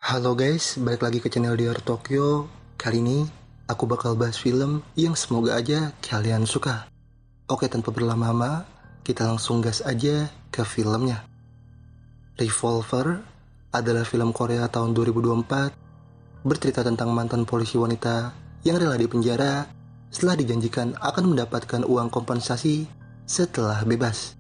Halo guys, balik lagi ke channel Dior Tokyo. Kali ini aku bakal bahas film yang semoga aja kalian suka. Oke, tanpa berlama-lama, kita langsung gas aja ke filmnya. Revolver adalah film Korea tahun 2024 bercerita tentang mantan polisi wanita yang rela dipenjara setelah dijanjikan akan mendapatkan uang kompensasi setelah bebas.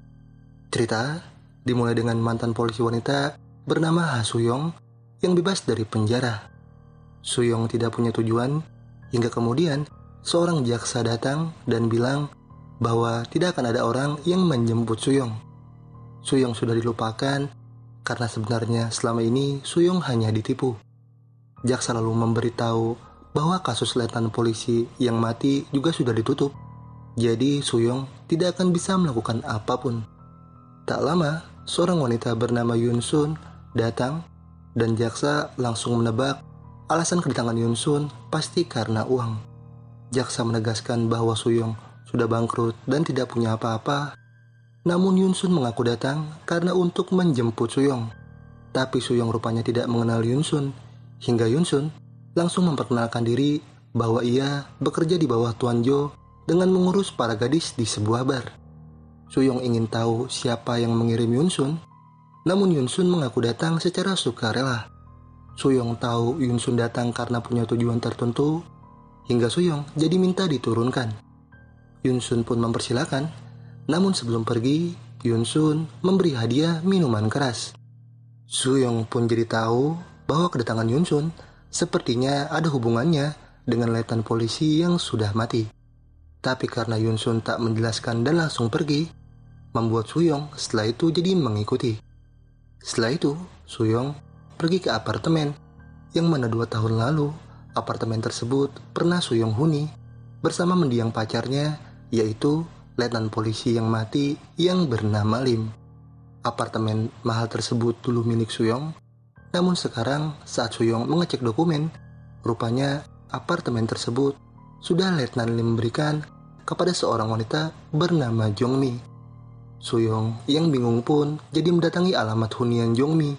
Cerita dimulai dengan mantan polisi wanita bernama Ha Soo-young yang bebas dari penjara. Soo-young tidak punya tujuan hingga kemudian seorang jaksa datang dan bilang bahwa tidak akan ada orang yang menjemput Soo-young. Soo-young sudah dilupakan karena sebenarnya selama ini Soo-young hanya ditipu. Jaksa lalu memberitahu bahwa kasus letnan polisi yang mati juga sudah ditutup. Jadi Soo-young tidak akan bisa melakukan apapun. Tak lama, seorang wanita bernama Yoon Sun datang dan jaksa langsung menebak alasan kedatangan Yoon Sun pasti karena uang. Jaksa menegaskan bahwa Soo-young sudah bangkrut dan tidak punya apa-apa. Namun Yoon Sun mengaku datang karena untuk menjemput Soo-young. Tapi Soo-young rupanya tidak mengenal Yoon Sun, hingga Yoon Sun langsung memperkenalkan diri bahwa ia bekerja di bawah Tuan Jo dengan mengurus para gadis di sebuah bar. Soo-young ingin tahu siapa yang mengirim Yoon Sun, namun Yoon Sun mengaku datang secara sukarela. Soo-young tahu Yoon Sun datang karena punya tujuan tertentu, hingga Soo-young jadi minta diturunkan. Yoon Sun pun mempersilahkan, namun sebelum pergi, Yoon Sun memberi hadiah minuman keras. Soo-young pun jadi tahu bahwa kedatangan Yoon Sun sepertinya ada hubungannya dengan letnan polisi yang sudah mati. Tapi karena Yoon Sun tak menjelaskan dan langsung pergi, membuat Soo-young setelah itu jadi mengikuti. Setelah itu, Soo-young pergi ke apartemen, yang mana 2 tahun lalu, apartemen tersebut pernah Soo-young huni bersama mendiang pacarnya, yaitu letnan polisi yang mati yang bernama Lim. Apartemen mahal tersebut dulu milik Soo-young, namun sekarang saat Soo-young mengecek dokumen, rupanya apartemen tersebut sudah letnan Lim berikan kepada seorang wanita bernama Jong-mi. Soo-young yang bingung pun jadi mendatangi alamat hunian Jong-mi.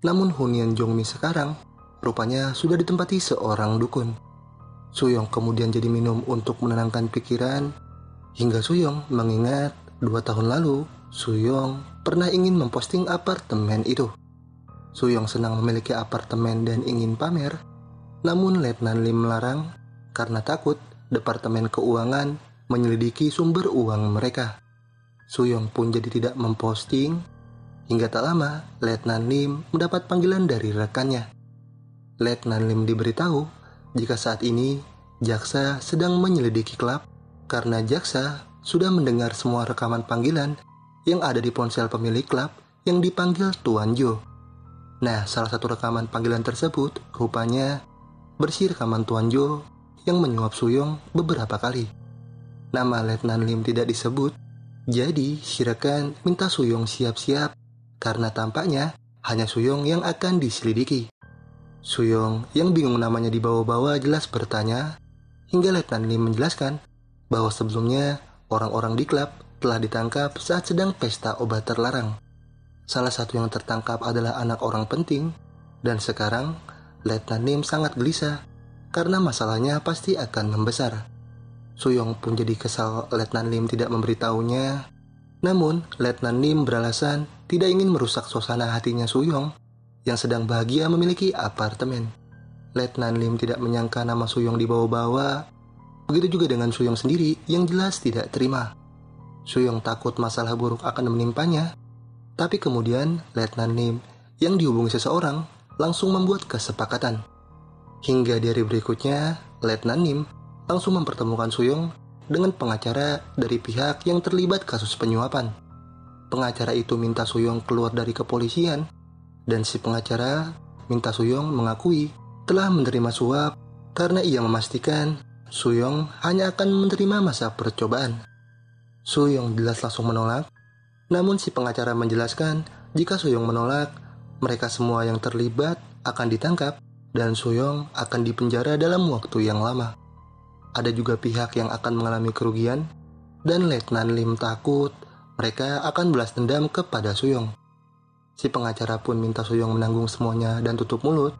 Namun hunian Jong-mi sekarang rupanya sudah ditempati seorang dukun. Soo-young kemudian jadi minum untuk menenangkan pikiran, hingga Soo-young mengingat 2 tahun lalu Soo-young pernah ingin memposting apartemen itu. Soo-young senang memiliki apartemen dan ingin pamer, namun Letnan Lim melarang karena takut Departemen Keuangan menyelidiki sumber uang mereka. Soo-young pun jadi tidak memposting, hingga tak lama Letnan Lim mendapat panggilan dari rekannya. Letnan Lim diberitahu jika saat ini jaksa sedang menyelidiki klub karena jaksa sudah mendengar semua rekaman panggilan yang ada di ponsel pemilik klub yang dipanggil Tuan Jo. Nah, salah satu rekaman panggilan tersebut rupanya bersih rekaman Tuan Jo yang menyuap Soo-young beberapa kali. Nama Letnan Lim tidak disebut, jadi si rekan minta Soo-young siap-siap karena tampaknya hanya Soo-young yang akan diselidiki. Soo-young yang bingung namanya dibawa-bawa jelas bertanya, hingga Letnan Lim menjelaskan bahwa sebelumnya orang-orang di klub telah ditangkap saat sedang pesta obat terlarang. Salah satu yang tertangkap adalah anak orang penting, dan sekarang Letnan Lim sangat gelisah karena masalahnya pasti akan membesar. Soo-young pun jadi kesal Letnan Lim tidak memberitahunya. Namun, Letnan Lim beralasan tidak ingin merusak suasana hatinya Soo-young yang sedang bahagia memiliki apartemen. Letnan Lim tidak menyangka nama Soo-young dibawa-bawa. Begitu juga dengan Soo-young sendiri yang jelas tidak terima. Soo-young takut masalah buruk akan menimpanya. Tapi kemudian Letnan Lim yang dihubungi seseorang langsung membuat kesepakatan. Hingga di hari berikutnya, Letnan Lim langsung mempertemukan Soo-young dengan pengacara dari pihak yang terlibat kasus penyuapan. Pengacara itu minta Soo-young keluar dari kepolisian, dan si pengacara minta Soo-young mengakui telah menerima suap karena ia memastikan Soo-young hanya akan menerima masa percobaan. Soo-young jelas langsung menolak, namun si pengacara menjelaskan jika Soo-young menolak, mereka semua yang terlibat akan ditangkap dan Soo-young akan dipenjara dalam waktu yang lama. Ada juga pihak yang akan mengalami kerugian, dan Letnan Lim takut mereka akan balas dendam kepada Soo-young. Si pengacara pun minta Suyong menanggung semuanya dan tutup mulut,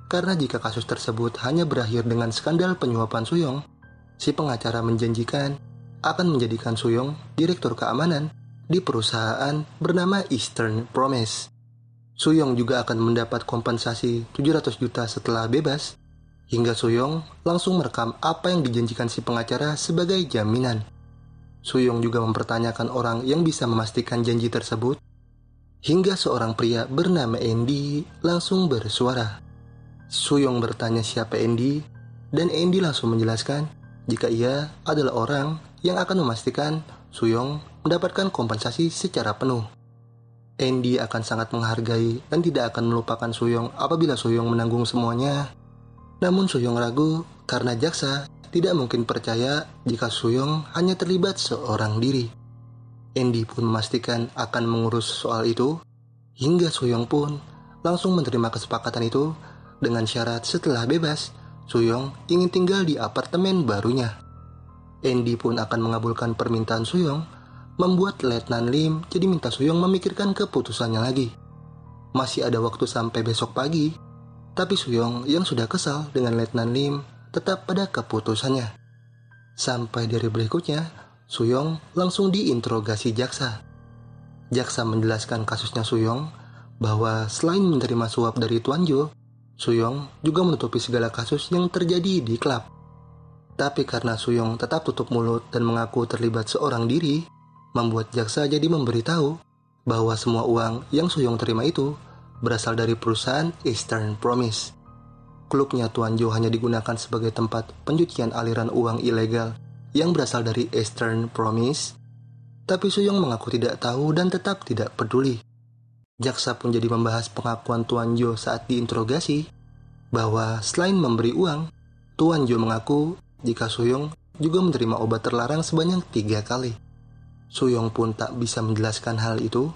karena jika kasus tersebut hanya berakhir dengan skandal penyuapan Suyong, si pengacara menjanjikan akan menjadikan Suyong direktur keamanan di perusahaan bernama Eastern Promise. Suyong juga akan mendapat kompensasi 700 juta setelah bebas, hingga Suyong langsung merekam apa yang dijanjikan si pengacara sebagai jaminan. Suyong juga mempertanyakan orang yang bisa memastikan janji tersebut, hingga seorang pria bernama Andy langsung bersuara. Suyong bertanya siapa Andy, dan Andy langsung menjelaskan jika ia adalah orang yang akan memastikan Suyong mendapatkan kompensasi secara penuh. Andy akan sangat menghargai dan tidak akan melupakan Suyong apabila Suyong menanggung semuanya. Namun Suyong ragu karena jaksa tidak mungkin percaya jika Suyong hanya terlibat seorang diri. Andy pun memastikan akan mengurus soal itu, hingga Suyong pun langsung menerima kesepakatan itu dengan syarat setelah bebas, Suyong ingin tinggal di apartemen barunya. Andy pun akan mengabulkan permintaan Suyong, membuat Letnan Lim jadi minta Suyong memikirkan keputusannya lagi. Masih ada waktu sampai besok pagi, tapi Suyong yang sudah kesal dengan Letnan Lim tetap pada keputusannya. Sampai di hari berikutnya, Suyong langsung diinterogasi jaksa. Jaksa menjelaskan kasusnya Suyong bahwa selain menerima suap dari Tuan Jo, Suyong juga menutupi segala kasus yang terjadi di klub. Tapi karena Suyong tetap tutup mulut dan mengaku terlibat seorang diri, membuat jaksa jadi memberitahu bahwa semua uang yang Suyong terima itu berasal dari perusahaan Eastern Promise. Klubnya Tuan Jo hanya digunakan sebagai tempat pencucian aliran uang ilegal yang berasal dari Eastern Promise, tapi Suyong mengaku tidak tahu dan tetap tidak peduli. Jaksa pun jadi membahas pengakuan Tuan Jo saat diinterogasi, bahwa selain memberi uang, Tuan Jo mengaku jika Suyong juga menerima obat terlarang sebanyak 3 kali. Suyong pun tak bisa menjelaskan hal itu,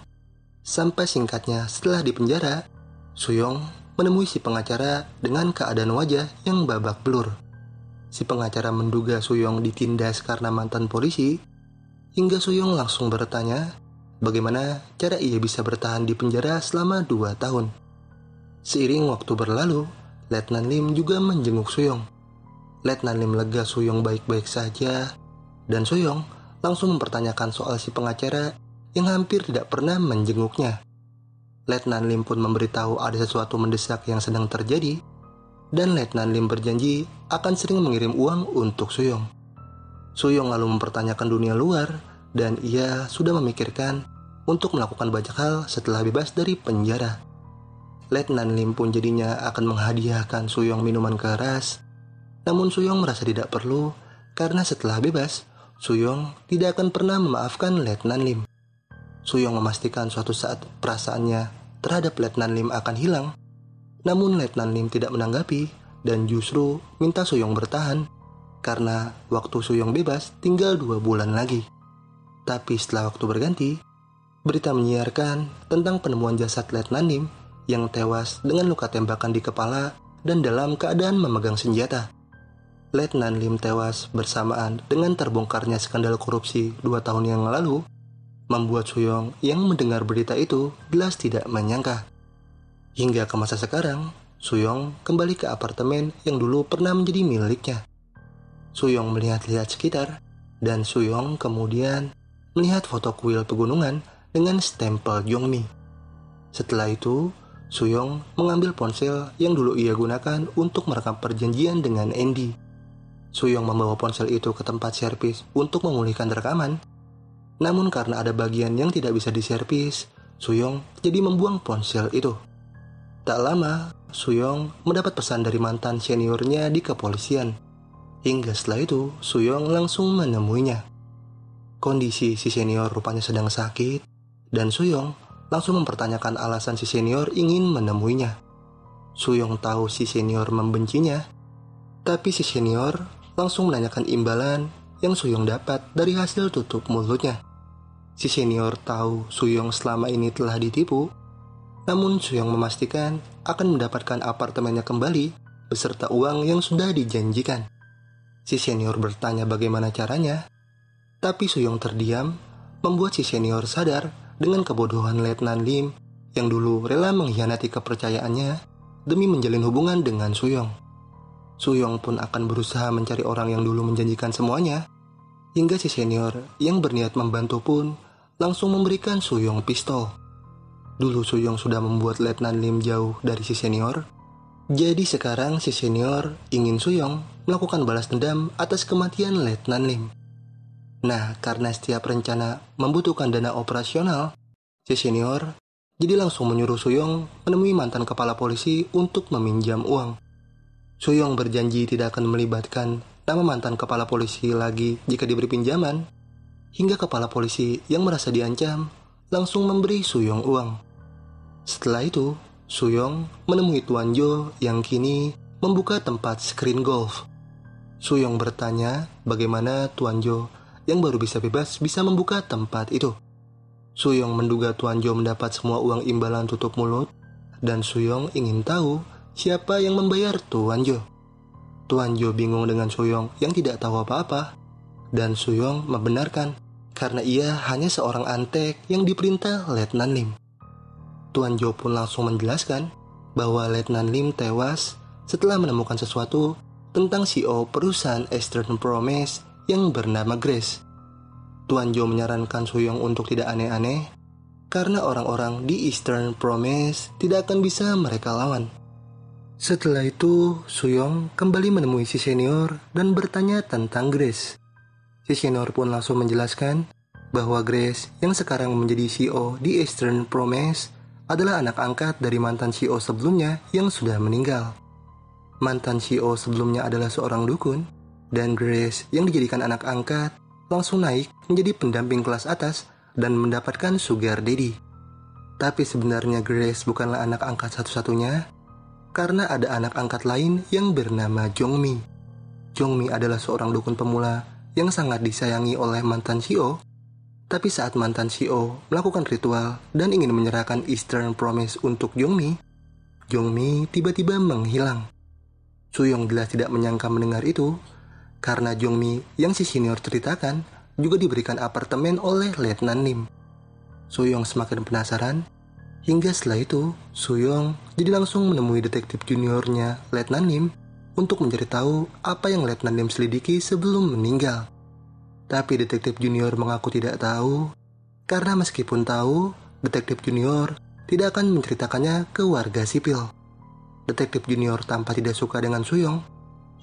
sampai singkatnya setelah dipenjara, Suyong menemui si pengacara dengan keadaan wajah yang babak belur. Si pengacara menduga Suyong ditindas karena mantan polisi, hingga Suyong langsung bertanya bagaimana cara ia bisa bertahan di penjara selama 2 tahun. Seiring waktu berlalu, Letnan Lim juga menjenguk Suyong. Letnan Lim lega Suyong baik-baik saja, dan Suyong langsung mempertanyakan soal si pengacara yang hampir tidak pernah menjenguknya. Letnan Lim pun memberitahu ada sesuatu mendesak yang sedang terjadi, dan Letnan Lim berjanji akan sering mengirim uang untuk Suyong. Suyong lalu mempertanyakan dunia luar, dan ia sudah memikirkan untuk melakukan banyak hal setelah bebas dari penjara. Letnan Lim pun jadinya akan menghadiahkan Suyong minuman keras, namun Suyong merasa tidak perlu karena setelah bebas, Suyong tidak akan pernah memaafkan Letnan Lim. Suyong memastikan suatu saat perasaannya terhadap Letnan Lim akan hilang, namun Letnan Lim tidak menanggapi dan justru minta Suyong bertahan karena waktu Suyong bebas tinggal 2 bulan lagi. Tapi setelah waktu berganti, berita menyiarkan tentang penemuan jasad Letnan Lim yang tewas dengan luka tembakan di kepala dan dalam keadaan memegang senjata. Letnan Lim tewas bersamaan dengan terbongkarnya skandal korupsi 2 tahun yang lalu, membuat Suyong yang mendengar berita itu jelas tidak menyangka. Hingga ke masa sekarang, Suyong kembali ke apartemen yang dulu pernah menjadi miliknya. Suyong melihat-lihat sekitar, dan Suyong kemudian melihat foto kuil pegunungan dengan stempel Jongmi. Setelah itu, Suyong mengambil ponsel yang dulu ia gunakan untuk merekam perjanjian dengan Andy. Suyong membawa ponsel itu ke tempat servis untuk memulihkan rekaman, namun karena ada bagian yang tidak bisa diservis, Suyong jadi membuang ponsel itu. Tak lama, Suyong mendapat pesan dari mantan seniornya di kepolisian. Hingga setelah itu, Suyong langsung menemuinya. Kondisi si senior rupanya sedang sakit, dan Suyong langsung mempertanyakan alasan si senior ingin menemuinya. Suyong tahu si senior membencinya, tapi si senior langsung menanyakan imbalan yang Suyong dapat dari hasil tutup mulutnya. Si senior tahu Suyong selama ini telah ditipu, namun Suyong memastikan akan mendapatkan apartemennya kembali beserta uang yang sudah dijanjikan. Si senior bertanya bagaimana caranya, tapi Suyong terdiam, membuat si senior sadar dengan kebodohan Letnan Lim yang dulu rela mengkhianati kepercayaannya demi menjalin hubungan dengan Suyong. Suyong pun akan berusaha mencari orang yang dulu menjanjikan semuanya, hingga si senior yang berniat membantu pun langsung memberikan Suyong pistol. Dulu Suyong sudah membuat Letnan Lim jauh dari si senior, jadi sekarang si senior ingin Suyong melakukan balas dendam atas kematian Letnan Lim. Nah, karena setiap rencana membutuhkan dana operasional, si senior jadi langsung menyuruh Suyong menemui mantan kepala polisi untuk meminjam uang. Suyong berjanji tidak akan melibatkan nama mantan kepala polisi lagi jika diberi pinjaman, hingga kepala polisi yang merasa diancam langsung memberi Suyong uang. Setelah itu, Suyong menemui Tuan Jo yang kini membuka tempat screen golf. Suyong bertanya bagaimana Tuan Jo yang baru bisa bebas bisa membuka tempat itu. Suyong menduga Tuan Jo mendapat semua uang imbalan tutup mulut, dan Suyong ingin tahu siapa yang membayar Tuan Jo. Tuan Jo bingung dengan Suyong yang tidak tahu apa-apa, dan Suyong membenarkan karena ia hanya seorang antek yang diperintah Letnan Lim. Tuan Jo pun langsung menjelaskan bahwa Letnan Lim tewas setelah menemukan sesuatu tentang CEO perusahaan Eastern Promise yang bernama Grace. Tuan Jo menyarankan Suyong untuk tidak aneh-aneh karena orang-orang di Eastern Promise tidak akan bisa mereka lawan. Setelah itu, Suyong kembali menemui si senior dan bertanya tentang Grace. Si senior pun langsung menjelaskan bahwa Grace yang sekarang menjadi CEO di Eastern Promise adalah anak angkat dari mantan CEO sebelumnya yang sudah meninggal. Mantan CEO sebelumnya adalah seorang dukun, dan Grace yang dijadikan anak angkat langsung naik menjadi pendamping kelas atas dan mendapatkan sugar daddy. Tapi sebenarnya Grace bukanlah anak angkat satu-satunya, karena ada anak angkat lain yang bernama Jongmi. Jongmi adalah seorang dukun pemula yang sangat disayangi oleh mantan CEO, tapi saat mantan CEO melakukan ritual dan ingin menyerahkan Eastern Promise untuk Jongmi, Jongmi tiba-tiba menghilang. Suyong jelas tidak menyangka mendengar itu, karena Jongmi yang si senior ceritakan juga diberikan apartemen oleh Letnan Lim. Suyong semakin penasaran, hingga setelah itu Suyong jadi langsung menemui detektif juniornya Letnan Lim untuk mencari tahu apa yang Letnan Lim selidiki sebelum meninggal. Tapi detektif junior mengaku tidak tahu, karena meskipun tahu, detektif junior tidak akan menceritakannya ke warga sipil. Detektif junior tampak tidak suka dengan Suyong,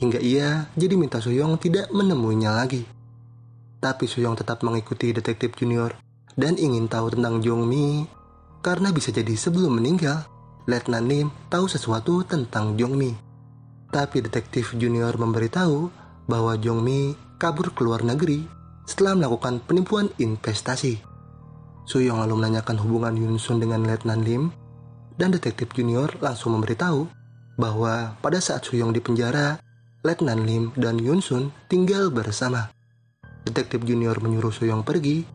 hingga ia jadi minta Suyong tidak menemuinya lagi. Tapi Suyong tetap mengikuti detektif junior dan ingin tahu tentang Jongmi, karena bisa jadi sebelum meninggal, Letnan Lim tahu sesuatu tentang Jongmi. Tapi detektif junior memberitahu bahwa Jongmi kabur ke luar negeri setelah melakukan penipuan investasi. Suyong lalu menanyakan hubungan Yunsun dengan Letnan Lim, dan detektif junior langsung memberitahu bahwa pada saat Suyong di penjara, Letnan Lim dan Yunsun tinggal bersama. Detektif junior menyuruh Suyong pergi,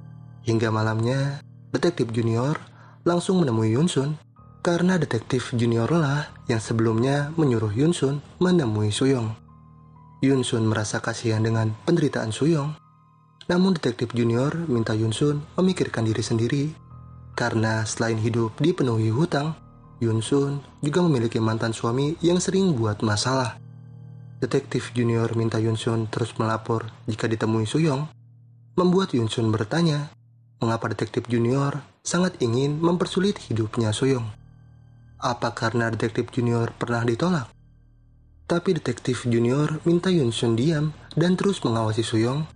hingga malamnya detektif junior langsung menemui Yunsun, karena detektif junior lah yang sebelumnya menyuruh Yunsun menemui Suyong. Yunsun merasa kasihan dengan penderitaan Suyong, namun detektif junior minta Yunsun memikirkan diri sendiri, karena selain hidup dipenuhi hutang, Yunsun juga memiliki mantan suami yang sering buat masalah. Detektif junior minta Yunsun terus melapor jika ditemui Suyong, membuat Yunsun bertanya mengapa detektif junior sangat ingin mempersulit hidupnya Suyong. Apa karena detektif junior pernah ditolak? Tapi detektif junior minta Yunsun diam dan terus mengawasi Suyong,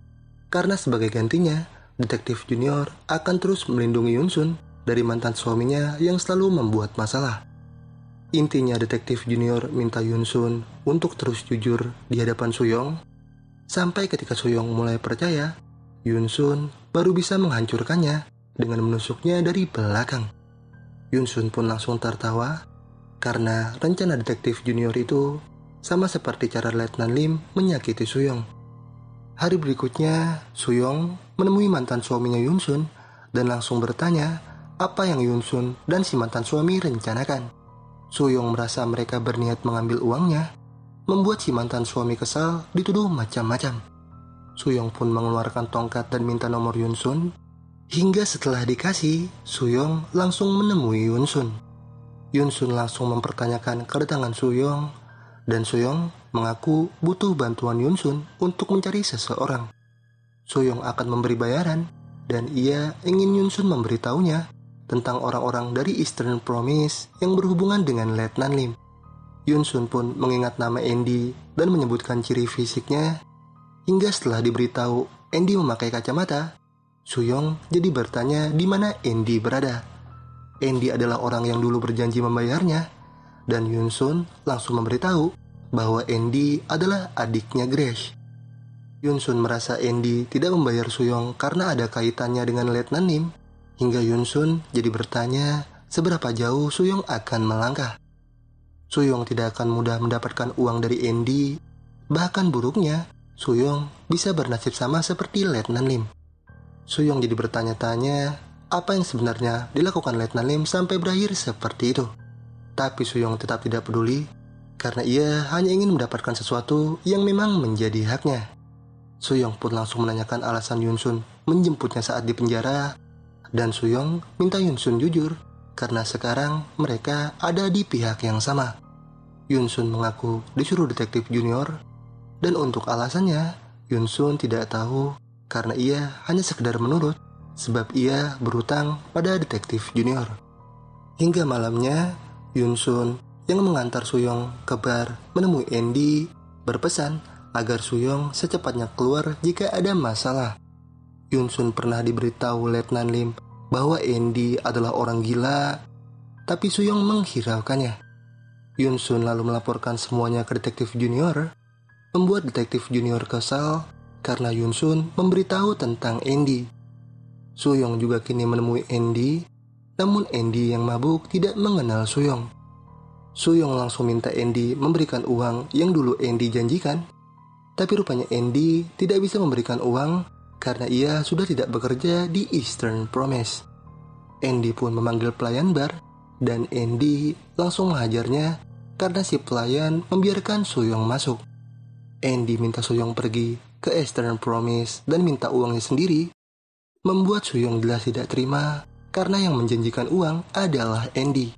karena sebagai gantinya, detektif junior akan terus melindungi Yunsun dari mantan suaminya yang selalu membuat masalah. Intinya detektif junior minta Yunsun untuk terus jujur di hadapan Suyong, sampai ketika Suyong mulai percaya, Yunsun baru bisa menghancurkannya dengan menusuknya dari belakang. Yunsun pun langsung tertawa, karena rencana detektif junior itu sama seperti cara Letnan Lim menyakiti Suyong. Hari berikutnya, Suyong menemui mantan suaminya Yunsun dan langsung bertanya apa yang Yunsun dan si mantan suami rencanakan. Suyong merasa mereka berniat mengambil uangnya, membuat si mantan suami kesal dituduh macam-macam. Suyong pun mengeluarkan tongkat dan minta nomor Yunsun, Hingga setelah dikasih, Suyong langsung menemui Yunsun. Yunsun langsung mempertanyakan kedatangan Suyong, dan Suyong mengaku butuh bantuan Yunsun untuk mencari seseorang. Suyong akan memberi bayaran, dan ia ingin Yunsun memberitahunya tentang orang-orang dari Eastern Promise yang berhubungan dengan Letnan Lim. Yunsun pun mengingat nama Andy dan menyebutkan ciri fisiknya, hingga setelah diberitahu Andy memakai kacamata, Suyong jadi bertanya di mana Andy berada. Andy adalah orang yang dulu berjanji membayarnya, dan Yunsun langsung memberitahu bahwa Andy adalah adiknya Grace. Yunsun merasa Andy tidak membayar Suyong karena ada kaitannya dengan Letnan Lim, hingga Yunsun jadi bertanya seberapa jauh Suyong akan melangkah. Suyong tidak akan mudah mendapatkan uang dari Andy, bahkan buruknya Suyong bisa bernasib sama seperti Letnan Lim. Suyong jadi bertanya-tanya apa yang sebenarnya dilakukan Letnan Lim sampai berakhir seperti itu. Tapi Suyong tetap tidak peduli karena ia hanya ingin mendapatkan sesuatu yang memang menjadi haknya. Suyong pun langsung menanyakan alasan Yunsun menjemputnya saat di penjara, dan Suyong minta Yunsun jujur karena sekarang mereka ada di pihak yang sama. Yunsun mengaku disuruh detektif junior, dan untuk alasannya Yunsun tidak tahu karena ia hanya sekedar menurut sebab ia berutang pada detektif junior. Hingga malamnya, Yunsun yang mengantar Suyong ke bar menemui Andy berpesan agar Suyong secepatnya keluar jika ada masalah. Yunsun pernah diberitahu Letnan Lim bahwa Andy adalah orang gila, tapi Suyong menghiraukannya. Yunsun lalu melaporkan semuanya ke detektif junior, membuat detektif junior kesal karena Yunsun memberitahu tentang Andy. Suyong juga kini menemui Andy, namun Andy yang mabuk tidak mengenal Suyong. Suyong langsung minta Andy memberikan uang yang dulu Andy janjikan, tapi rupanya Andy tidak bisa memberikan uang karena ia sudah tidak bekerja di Eastern Promise. Andy pun memanggil pelayan bar, dan Andy langsung menghajarnya karena si pelayan membiarkan Suyong masuk. Andy minta Suyong pergi ke Eastern Promise dan minta uangnya sendiri, membuat Suyong jelas tidak terima karena yang menjanjikan uang adalah Andy.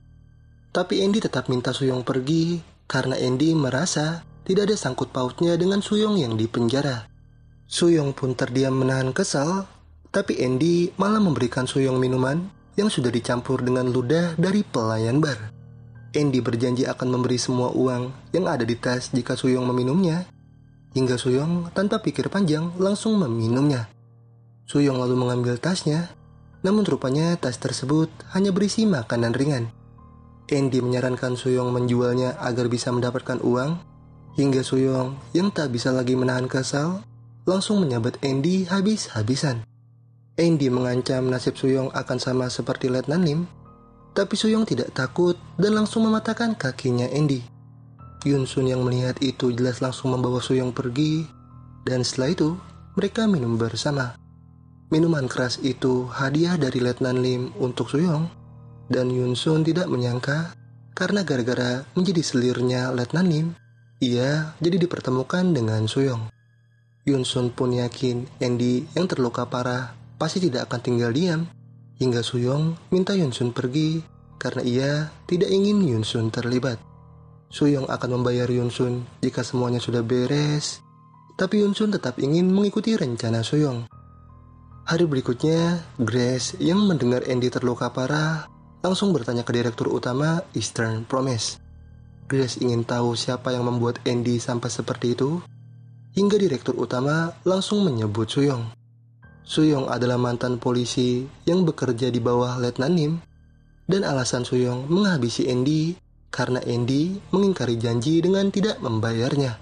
Tapi Andy tetap minta Suyong pergi karena Andy merasa tidak ada sangkut pautnya dengan Suyong yang dipenjara. Suyong pun terdiam menahan kesal, tapi Andy malah memberikan Suyong minuman yang sudah dicampur dengan ludah dari pelayan bar. Andy berjanji akan memberi semua uang yang ada di tas jika Suyong meminumnya, hingga Suyong tanpa pikir panjang langsung meminumnya. Suyong lalu mengambil tasnya, namun rupanya tas tersebut hanya berisi makanan ringan. Andy menyarankan Suyong menjualnya agar bisa mendapatkan uang, hingga Suyong yang tak bisa lagi menahan kesal langsung menyabet Andy habis-habisan. Andy mengancam nasib Suyong akan sama seperti Letnan Lim, tapi Suyong tidak takut dan langsung mematahkan kakinya Andy. Yunsun yang melihat itu jelas langsung membawa Suyong pergi, dan setelah itu mereka minum bersama. Minuman keras itu hadiah dari Letnan Lim untuk Suyong, dan Yunsun tidak menyangka karena gara-gara menjadi selirnya Letnan Lim, ia jadi dipertemukan dengan Suyong. Yunsun pun yakin Andy yang terluka parah pasti tidak akan tinggal diam, hingga Suyong minta Yunsun pergi karena ia tidak ingin Yunsun terlibat. Suyong akan membayar Yunsun jika semuanya sudah beres, tapi Yunsun tetap ingin mengikuti rencana Suyong. Hari berikutnya, Grace yang mendengar Andy terluka parah langsung bertanya ke direktur utama Eastern Promise. Grace ingin tahu siapa yang membuat Andy sampai seperti itu, hingga direktur utama langsung menyebut Suyong. Suyong adalah mantan polisi yang bekerja di bawah Letnan Lim, dan alasan Suyong menghabisi Andy karena Andy mengingkari janji dengan tidak membayarnya.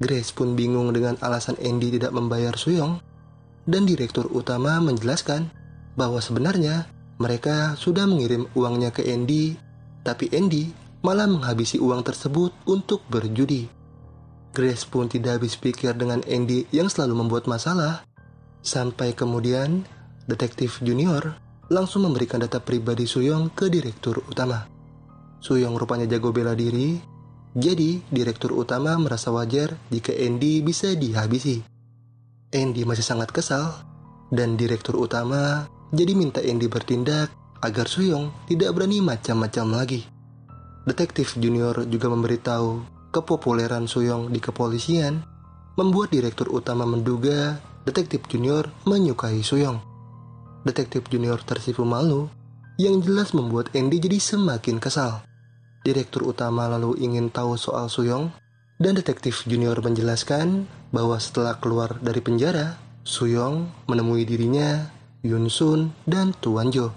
Grace pun bingung dengan alasan Andy tidak membayar Suyong, dan direktur utama menjelaskan bahwa sebenarnya mereka sudah mengirim uangnya ke Andy, tapi Andy malah menghabisi uang tersebut untuk berjudi. Grace pun tidak habis pikir dengan Andy yang selalu membuat masalah, sampai kemudian detektif junior langsung memberikan data pribadi Suyong ke direktur utama. Suyong rupanya jago bela diri, jadi direktur utama merasa wajar jika Andy bisa dihabisi. Andy masih sangat kesal, dan direktur utama jadi minta Andy bertindak agar Suyong tidak berani macam-macam lagi. Detektif Junior juga memberitahu kepopuleran Suyong di kepolisian membuat direktur utama menduga Detektif Junior menyukai Suyong. Detektif Junior tersipu malu yang jelas membuat Andy jadi semakin kesal. Direktur utama lalu ingin tahu soal Suyong dan Detektif Junior menjelaskan bahwa setelah keluar dari penjara, Suyong menemui dirinya, Yun Sun, dan Tuan Jo.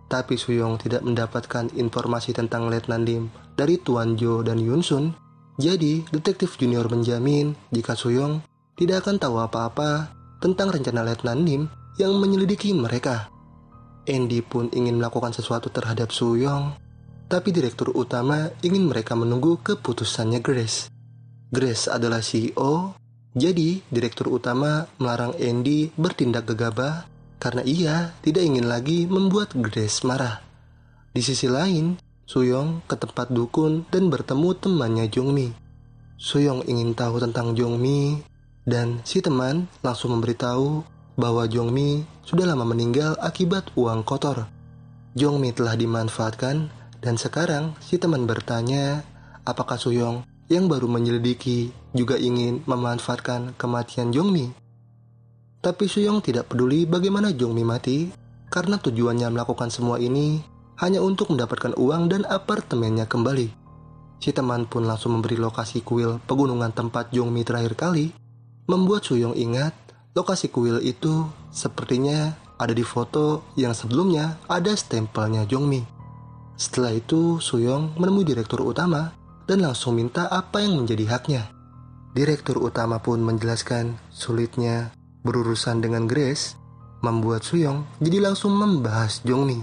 Tapi Suyong tidak mendapatkan informasi tentang Letnan Lim dari Tuan Jo dan Yun Sun. Jadi, Detektif Junior menjamin jika Suyong tidak akan tahu apa-apa tentang rencana Letnan Lim yang menyelidiki mereka. Andy pun ingin melakukan sesuatu terhadap Suyong, tapi direktur utama ingin mereka menunggu keputusannya Grace. Grace adalah CEO, jadi direktur utama melarang Andy bertindak gegabah karena ia tidak ingin lagi membuat Grace marah. Di sisi lain, Suyong ke tempat dukun dan bertemu temannya Jongmi. Suyong ingin tahu tentang Jongmi, dan si teman langsung memberitahu bahwa Jongmi sudah lama meninggal akibat uang kotor. Jongmi telah dimanfaatkan, dan sekarang si teman bertanya apakah Suyong yang baru menyelidiki juga ingin memanfaatkan kematian Jongmi. Tapi Suyong tidak peduli bagaimana Jongmi mati, karena tujuannya melakukan semua ini hanya untuk mendapatkan uang dan apartemennya kembali. Si teman pun langsung memberi lokasi kuil pegunungan tempat Jongmi terakhir kali, membuat Suyong ingat lokasi kuil itu sepertinya ada di foto yang sebelumnya ada stempelnya Jongmi. Setelah itu, Suyong menemui direktur utama dan langsung minta apa yang menjadi haknya. Direktur utama pun menjelaskan sulitnya berurusan dengan Grace, membuat Suyong jadi langsung membahas Jongmi.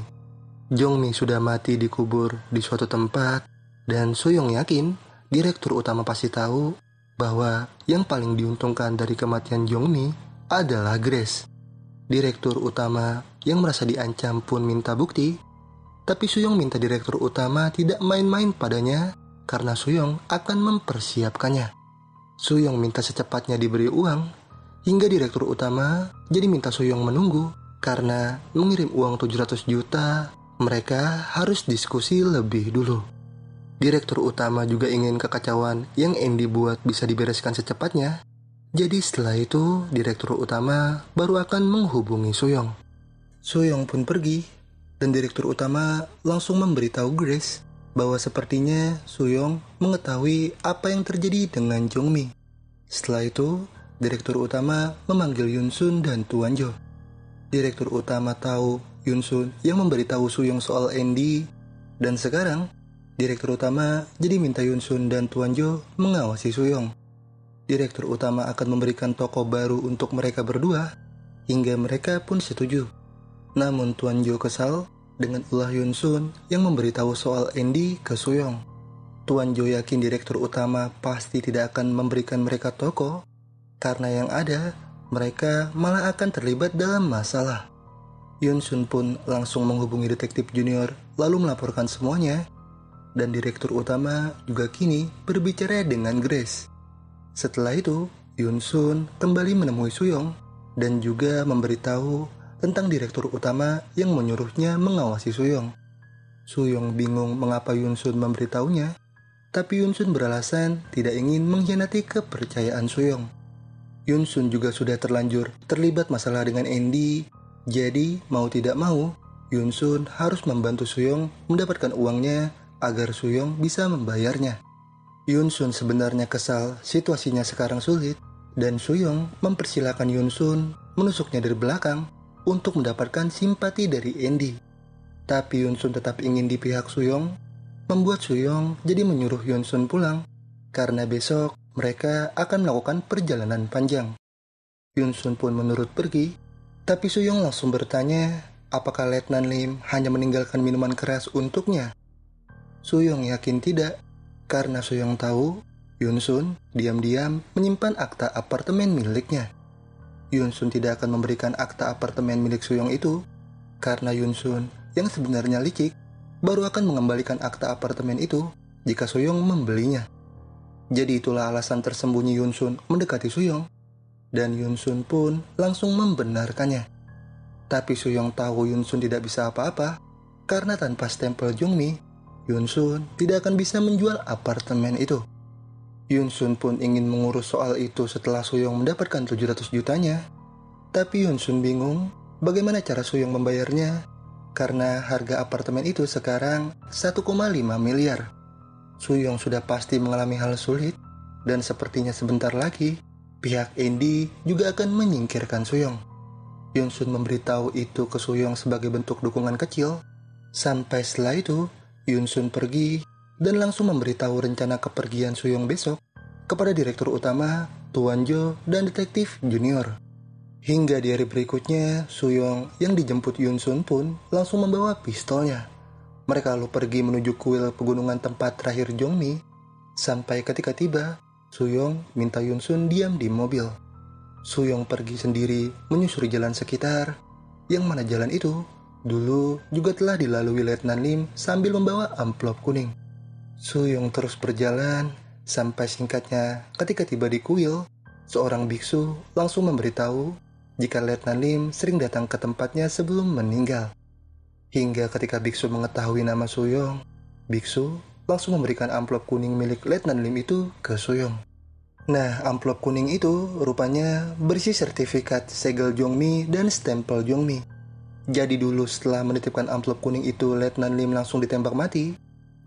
Jongmi sudah mati dikubur di suatu tempat, dan Suyong yakin direktur utama pasti tahu bahwa yang paling diuntungkan dari kematian Jongmi adalah Grace. Direktur utama yang merasa diancam pun minta bukti, tapi Suyong minta direktur utama tidak main-main padanya karena Suyong akan mempersiapkannya. Suyong minta secepatnya diberi uang, hingga direktur utama jadi minta Suyong menunggu karena mengirim uang 700 juta, mereka harus diskusi lebih dulu. Direktur utama juga ingin kekacauan yang Andy buat bisa dibereskan secepatnya. Jadi setelah itu, direktur utama baru akan menghubungi Suyong. Suyong pun pergi, dan direktur utama langsung memberitahu Grace bahwa sepertinya Suyong mengetahui apa yang terjadi dengan Jongmi. Setelah itu, direktur utama memanggil Yun Sun dan Tuan Jo. Direktur utama tahu Yun Sun yang memberitahu Suyong soal Andy, dan sekarang direktur utama jadi minta Yun Sun dan Tuan Jo mengawasi Suyong. Direktur utama akan memberikan toko baru untuk mereka berdua, hingga mereka pun setuju. Namun Tuan Jo kesal dengan ulah Yun Sun yang memberitahu soal Andy ke Suyong. Tuan Jo yakin direktur utama pasti tidak akan memberikan mereka toko, karena yang ada, mereka malah akan terlibat dalam masalah. Yun Sun pun langsung menghubungi detektif junior lalu melaporkan semuanya, dan direktur utama juga kini berbicara dengan Grace. Setelah itu, Yun Sun kembali menemui Suyong dan juga memberitahu tentang direktur utama yang menyuruhnya mengawasi Suyong. Suyong bingung mengapa Yun Sun memberitahunya, tapi Yun Sun beralasan tidak ingin mengkhianati kepercayaan Suyong. Yun Sun juga sudah terlanjur terlibat masalah dengan Andy, jadi mau tidak mau, Yun Sun harus membantu Suyong mendapatkan uangnya agar Suyong bisa membayarnya. Yun Sun sebenarnya kesal situasinya sekarang sulit, dan Suyong mempersilahkan Yun Sun menusuknya dari belakang untuk mendapatkan simpati dari Andy. Tapi Yun Sun tetap ingin di pihak Suyong, membuat Suyong jadi menyuruh Yun Sun pulang, karena besok mereka akan melakukan perjalanan panjang. Yun Sun pun menurut pergi, tapi Suyong langsung bertanya apakah Letnan Lim hanya meninggalkan minuman keras untuknya. Suyong yakin tidak, karena Suyong tahu Yun Sun diam-diam menyimpan akta apartemen miliknya. Yun Sun tidak akan memberikan akta apartemen milik Suyong itu, karena Yun Sun yang sebenarnya licik baru akan mengembalikan akta apartemen itu jika Suyong membelinya. Jadi itulah alasan tersembunyi Yun Sun mendekati Suyong, dan Yun Sun pun langsung membenarkannya. Tapi Suyong tahu Yunsun tidak bisa apa-apa, karena tanpa stempel Jongmi, Yunsun tidak akan bisa menjual apartemen itu. Yunsun pun ingin mengurus soal itu setelah Suyong mendapatkan 700 jutanya. Tapi Yunsun bingung bagaimana cara Suyong membayarnya, karena harga apartemen itu sekarang 1,5 miliar. Suyong sudah pasti mengalami hal sulit, dan sepertinya sebentar lagi, pihak Andy juga akan menyingkirkan Suyong. Yunsun memberitahu itu ke Suyong sebagai bentuk dukungan kecil. Sampai setelah itu, Yunsun pergi dan langsung memberitahu rencana kepergian Suyong besok kepada direktur utama, Tuan Jo, dan detektif junior. Hingga di hari berikutnya, Suyong yang dijemput Yunsun pun langsung membawa pistolnya. Mereka lalu pergi menuju kuil pegunungan tempat terakhir Jongmi. Sampai ketika tiba, Suyong minta Yunsun diam di mobil. Suyong pergi sendiri menyusuri jalan sekitar, yang mana jalan itu dulu juga telah dilalui Letnan Lim sambil membawa amplop kuning. Suyong terus berjalan, sampai singkatnya ketika tiba di kuil, seorang biksu langsung memberitahu jika Letnan Lim sering datang ke tempatnya sebelum meninggal. Hingga ketika biksu mengetahui nama Suyong, biksu langsung memberikan amplop kuning milik Letnan Lim itu ke Suyong. Nah, amplop kuning itu rupanya berisi sertifikat segel Jongmi dan stempel Jongmi. Jadi dulu setelah menitipkan amplop kuning itu, Letnan Lim langsung ditembak mati.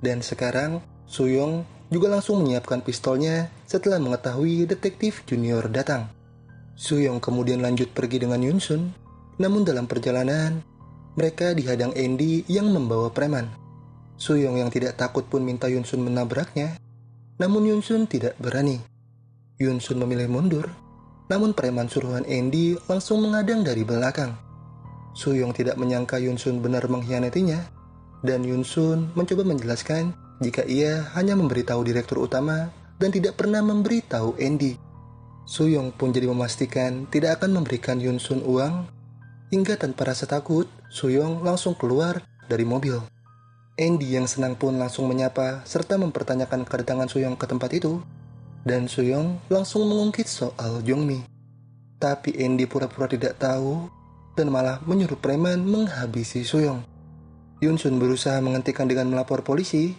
Dan sekarang, Suyong juga langsung menyiapkan pistolnya setelah mengetahui detektif junior datang. Suyong kemudian lanjut pergi dengan Yunsun. Namun dalam perjalanan, mereka dihadang Andy yang membawa preman. Suyong yang tidak takut pun minta Yunsun menabraknya. Namun Yunsun tidak berani. Yunsun memilih mundur. Namun preman suruhan Andy langsung menghadang dari belakang. Suyong tidak menyangka Yunsun benar mengkhianatinya. Dan Yunsun mencoba menjelaskan jika ia hanya memberitahu direktur utama dan tidak pernah memberitahu Andy. Suyong pun jadi memastikan tidak akan memberikan Yunsun uang. Hingga tanpa rasa takut, Suyong langsung keluar dari mobil. Andy yang senang pun langsung menyapa serta mempertanyakan kedatangan Suyong ke tempat itu. Dan Suyong langsung mengungkit soal Jongmi. Tapi Andy pura-pura tidak tahu dan malah menyuruh preman menghabisi Suyong. Yunsun berusaha menghentikan dengan melapor polisi,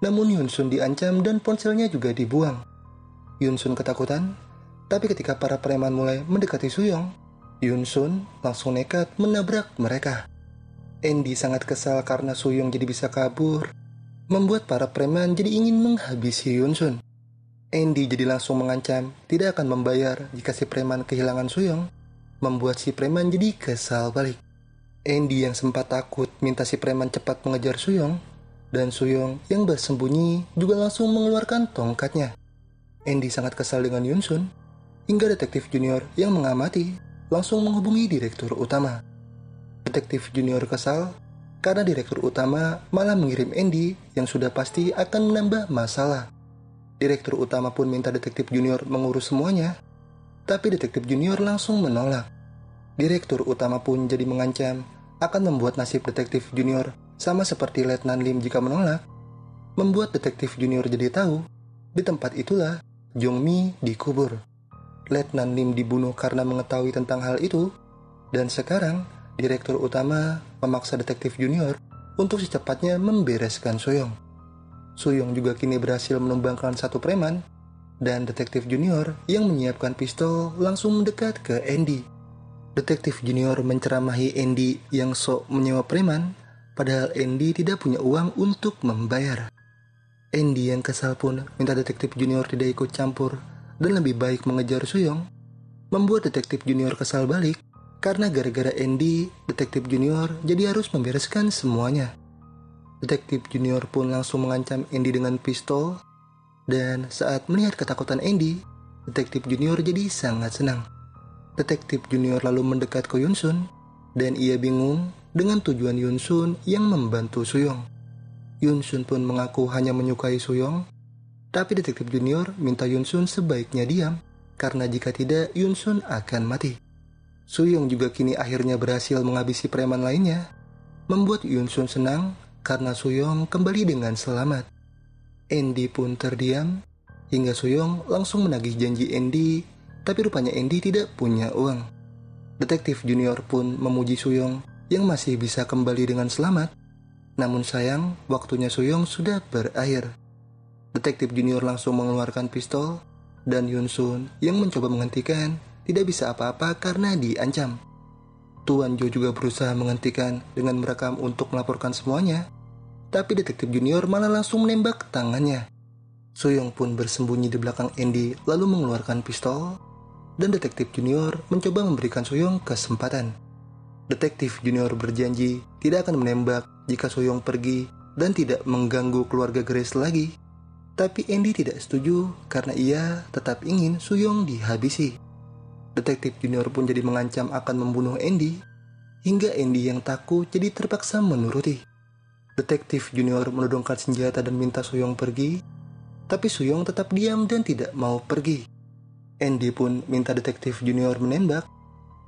namun Yunsun diancam dan ponselnya juga dibuang. Yunsun ketakutan, tapi ketika para preman mulai mendekati Suyong, Yunsun langsung nekat menabrak mereka. Andy sangat kesal karena Suyong jadi bisa kabur, membuat para preman jadi ingin menghabisi Yunsun. Andy jadi langsung mengancam tidak akan membayar jika si preman kehilangan Suyong, membuat si preman jadi kesal balik. Andy yang sempat takut minta si preman cepat mengejar Suyong, dan Suyong yang bersembunyi juga langsung mengeluarkan tongkatnya. Andy sangat kesal dengan Yunsun, hingga detektif junior yang mengamati langsung menghubungi direktur utama. Detektif junior kesal karena direktur utama malah mengirim Andy yang sudah pasti akan menambah masalah. Direktur utama pun minta detektif junior mengurus semuanya, tapi detektif junior langsung menolak. Direktur utama pun jadi mengancam akan membuat nasib detektif junior sama seperti Letnan Lim jika menolak. Membuat detektif junior jadi tahu, di tempat itulah Jongmi dikubur. Letnan Lim dibunuh karena mengetahui tentang hal itu, dan sekarang direktur utama memaksa detektif junior untuk secepatnya membereskan Suyong. Suyong juga kini berhasil menumbangkan satu preman, dan detektif junior yang menyiapkan pistol langsung mendekat ke Andy. Detektif junior menceramahi Andy yang sok menyewa preman, padahal Andy tidak punya uang untuk membayar. Andy yang kesal pun minta detektif junior tidak ikut campur dan lebih baik mengejar Suyong, membuat detektif junior kesal balik karena gara-gara Andy, detektif junior jadi harus membereskan semuanya. Detektif junior pun langsung mengancam Andy dengan pistol, dan saat melihat ketakutan Andy, detektif junior jadi sangat senang. Detektif junior lalu mendekat ke Yunsun, dan ia bingung dengan tujuan Yunsun yang membantu Suyong. Yunsun pun mengaku hanya menyukai Suyong, tapi detektif junior minta Yunsun sebaiknya diam, karena jika tidak Yunsun akan mati. Suyong juga kini akhirnya berhasil menghabisi preman lainnya, membuat Yunsun senang karena Suyong kembali dengan selamat. Andy pun terdiam, hingga Suyong langsung menagih janji Andy, tapi rupanya Andy tidak punya uang. Detektif Junior pun memuji Suyong yang masih bisa kembali dengan selamat. Namun sayang, waktunya Suyong sudah berakhir. Detektif Junior langsung mengeluarkan pistol, dan Yun Sun yang mencoba menghentikan tidak bisa apa-apa karena diancam. Tuan Jo juga berusaha menghentikan dengan merekam untuk melaporkan semuanya, tapi Detektif Junior malah langsung menembak tangannya. Suyong pun bersembunyi di belakang Andy lalu mengeluarkan pistol, dan Detektif Junior mencoba memberikan Suyong kesempatan. Detektif Junior berjanji tidak akan menembak jika Suyong pergi dan tidak mengganggu keluarga Grace lagi. Tapi Andy tidak setuju karena ia tetap ingin Suyong dihabisi. Detektif Junior pun jadi mengancam akan membunuh Andy, hingga Andy yang takut jadi terpaksa menuruti. Detektif Junior menodongkan senjata dan minta Suyong pergi, tapi Suyong tetap diam dan tidak mau pergi. Andy pun minta Detektif Junior menembak,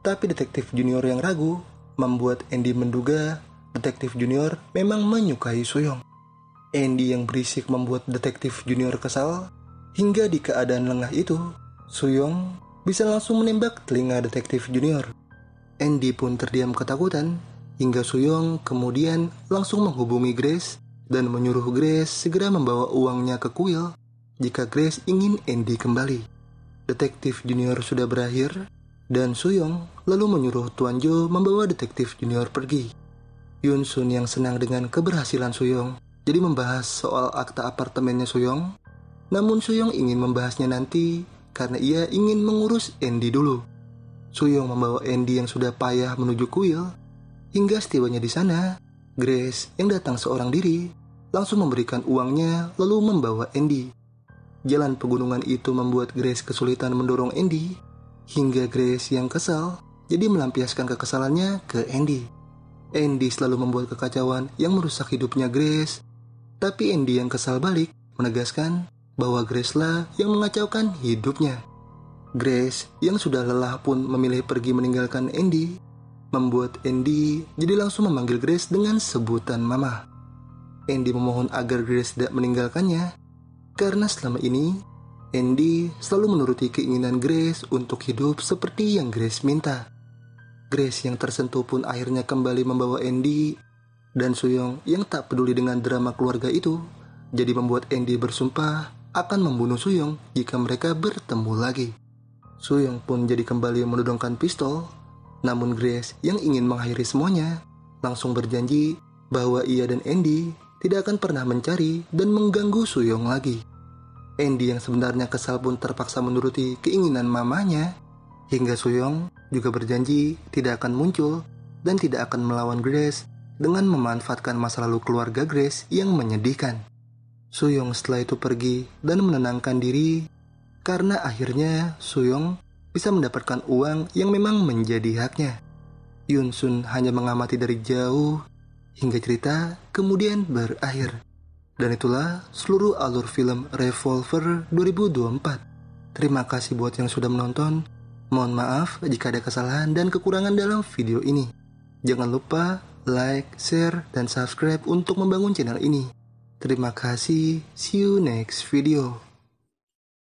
tapi Detektif Junior yang ragu membuat Andy menduga Detektif Junior memang menyukai Suyong. Andy yang berisik membuat Detektif Junior kesal, hingga di keadaan lengah itu, Suyong bisa langsung menembak telinga Detektif Junior. Andy pun terdiam ketakutan, hingga Suyong kemudian langsung menghubungi Grace dan menyuruh Grace segera membawa uangnya ke kuil jika Grace ingin Andy kembali. Detektif Junior sudah berakhir, dan Suyong lalu menyuruh Tuan Jo membawa Detektif Junior pergi. Yun Sun yang senang dengan keberhasilan Suyong jadi membahas soal akta apartemennya Suyong, namun Suyong ingin membahasnya nanti karena ia ingin mengurus Andy dulu. Suyong membawa Andy yang sudah payah menuju kuil, hingga setibanya di sana, Grace yang datang seorang diri langsung memberikan uangnya lalu membawa Andy. Jalan pegunungan itu membuat Grace kesulitan mendorong Andy, hingga Grace yang kesal jadi melampiaskan kekesalannya ke Andy. Andy selalu membuat kekacauan yang merusak hidupnya Grace, tapi Andy yang kesal balik menegaskan bahwa Grace lah yang mengacaukan hidupnya. Grace yang sudah lelah pun memilih pergi meninggalkan Andy, membuat Andy jadi langsung memanggil Grace dengan sebutan Mama. Andy memohon agar Grace tidak meninggalkannya, karena selama ini Andy selalu menuruti keinginan Grace untuk hidup seperti yang Grace minta. Grace yang tersentuh pun akhirnya kembali membawa Andy, dan Suyong yang tak peduli dengan drama keluarga itu jadi membuat Andy bersumpah akan membunuh Suyong jika mereka bertemu lagi. Suyong pun jadi kembali menodongkan pistol, namun Grace yang ingin mengakhiri semuanya langsung berjanji bahwa ia dan Andy tidak akan pernah mencari dan mengganggu Suyong lagi. Andy yang sebenarnya kesal pun terpaksa menuruti keinginan mamanya, hingga Suyong juga berjanji tidak akan muncul dan tidak akan melawan Grace dengan memanfaatkan masa lalu keluarga Grace yang menyedihkan. Suyong setelah itu pergi dan menenangkan diri karena akhirnya Suyong bisa mendapatkan uang yang memang menjadi haknya. Yun Sun hanya mengamati dari jauh hingga cerita kemudian berakhir. Dan itulah seluruh alur film Revolver 2024. Terima kasih buat yang sudah menonton. Mohon maaf jika ada kesalahan dan kekurangan dalam video ini. Jangan lupa like, share, dan subscribe untuk membangun channel ini. Terima kasih, see you next video.